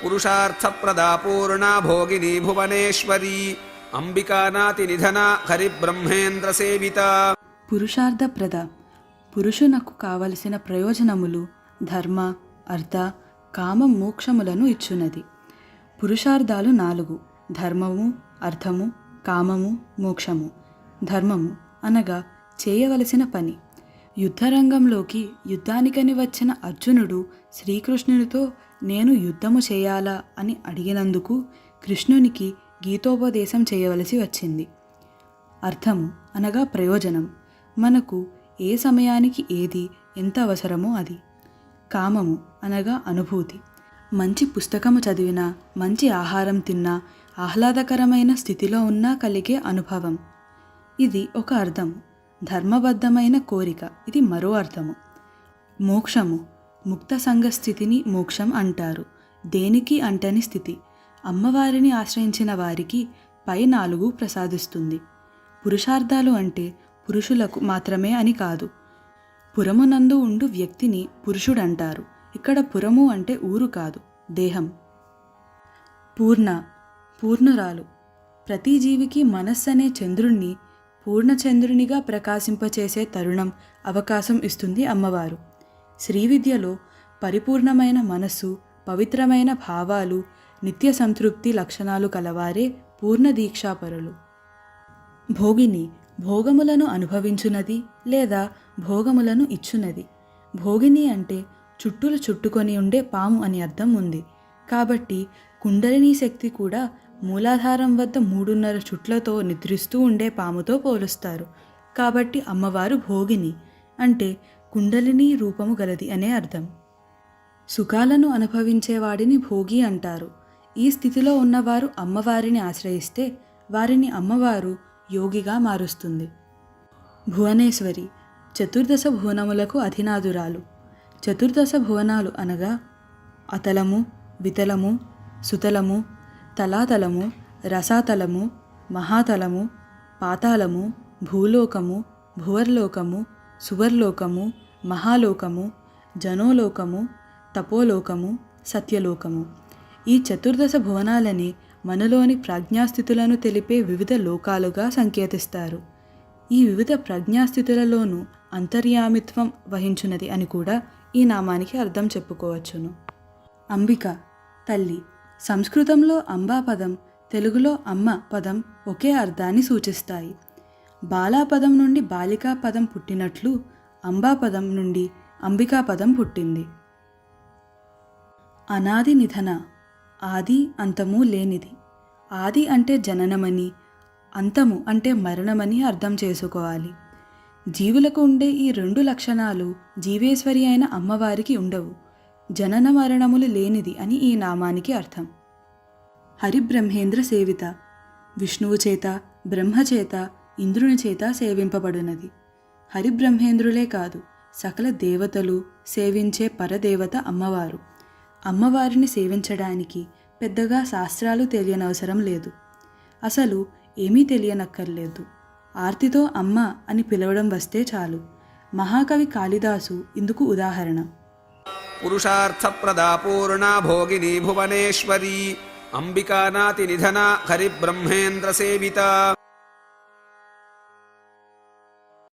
పురుషార్థప్రదా పూర్ణా భోగిని భువనేశ్వరీ అంబికానాతి నిధన హరిబ్రహ్మేంద్ర సేవిత. పురుషార్థప్రద పురుషునకు కావలసిన ప్రయోజనములు ధర్మ అర్థ కామ మోక్షములను ఇచ్చున్నది. పురుషార్థాలు 4: ధర్మము, అర్థము, కామము, మోక్షము. ధర్మము అనగా చేయవలసిన పని. యుద్ధరంగంలోకి యుద్ధానికని వచ్చిన అర్జునుడు శ్రీకృష్ణునితో నేను యుద్ధము చేయాలా అని అడిగినందుకు కృష్ణునికి గీతోపదేశం చేయవలసి వచ్చింది. అర్థము అనగా ప్రయోజనం, మనకు ఏ సమయానికి ఏది ఎంత అవసరమో అది. కామము అనగా అనుభూతి, మంచి పుస్తకము చదివినా, మంచి ఆహారం తిన్నా, ఆహ్లాదకరమైన స్థితిలో ఉన్నా కలిగే అనుభవం, ఇది ఒక అర్థము. ధర్మబద్ధమైన కోరిక, ఇది మరో అర్థము. మోక్షము ముక్త సంఘ స్థితిని మోక్షం అంటారు. దేనికి అంటని స్థితి. అమ్మవారిని ఆశ్రయించిన వారికి పై 4 ప్రసాదిస్తుంది. పురుషార్థాలు అంటే పురుషులకు మాత్రమే అని కాదు. పురమునందు ఉండు వ్యక్తిని పురుషుడంటారు. ఇక్కడ పురము అంటే ఊరు కాదు, దేహం. పూర్ణురాలు ప్రతి జీవికి మనస్సు అనే చంద్రుణ్ణి పూర్ణచంద్రునిగా ప్రకాశింపచేసే తరుణం, అవకాశం ఇస్తుంది అమ్మవారు. శ్రీవిద్యలో పరిపూర్ణమైన మనస్సు, పవిత్రమైన భావాలు, నిత్య సంతృప్తి లక్షణాలు కలవారే పూర్ణ దీక్షాపరులు. భోగిని భోగములను అనుభవించున్నది లేదా భోగములను ఇచ్చున్నది. భోగిని అంటే చుట్టులు చుట్టుకొని ఉండే పాము అని అర్థం ఉంది. కాబట్టి కుండలిని శక్తి కూడా మూలాధారం వద్ద 3.5 చుట్లతో నిద్రిస్తూ ఉండే పాముతో పోలుస్తారు. కాబట్టి అమ్మవారు భోగిని అంటే కుండలిని రూపము గలది అనే అర్థం. సుఖాలను అనుభవించేవాడిని భోగి అంటారు. ఈ స్థితిలో ఉన్నవారు అమ్మవారిని ఆశ్రయిస్తే వారిని అమ్మవారు యోగిగా మారుస్తుంది. భువనేశ్వరి చతుర్దశ భువనములకు అధినాథురాలు. చతుర్దశ భువనాలు అనగా అతలము, వితలము, సుతలము, తలాతలము, రసాతలము, మహాతలము, పాతాళము, భూలోకము, భువర్లోకము, సువర్లోకము, మహాలోకము, జనోలోకము, తపోలోకము, సత్యలోకము. ఈ చతుర్దశ భువనాలని మనలోని ప్రజ్ఞాస్థితులను తెలిపే వివిధ లోకాలుగా సంకేతిస్తారు. ఈ వివిధ ప్రజ్ఞాస్థితులలోనూ అంతర్యామిత్వం వహించున్నది అని కూడా ఈ నామానికి అర్థం చెప్పుకోవచ్చును. అంబిక తల్లి. సంస్కృతంలో అంబా పదం, తెలుగులో అమ్మ పదం ఒకే అర్థాన్ని సూచిస్తాయి. బాలా పదం నుండి బాలికా పదం పుట్టినట్లు అంబా పదం నుండి అంబికా పదం పుట్టింది. అనాది నిధన ఆది అంతము లేనిది. ఆది అంటే జననమని, అంతము అంటే మరణమని అర్థం చేసుకోవాలి. జీవులకు ఉండే ఈ 2 లక్షణాలు జీవేశ్వరి అయిన అమ్మవారికి ఉండవు. జనన మరణములు లేనిది అని ఈ నామానికి అర్థం. హరిబ్రహ్మేంద్ర సేవిత విష్ణువు చేత, బ్రహ్మచేత, ఇంద్రుని చేత సేవింపబడినది. హరిబ్రహ్మేంద్రులే కాదు, సకల దేవతలు సేవించే పరదేవత అమ్మవారు. అమ్మవారిని సేవించడానికి పెద్దగా శాస్త్రాలు తెలియనవసరం లేదు. అసలు ఏమీ తెలియనక్కర్లేదు. ఆర్తితో అమ్మ అని పిలవడం వస్తే చాలు. మహాకవి కాళిదాసు ఇందుకు ఉదాహరణ. పురుషార్థప్రదా పూర్ణా భోగిని భువనేశ్వరీ అంబికానాతి నిధన హరిబ్రహ్మేంద్ర సేవిత.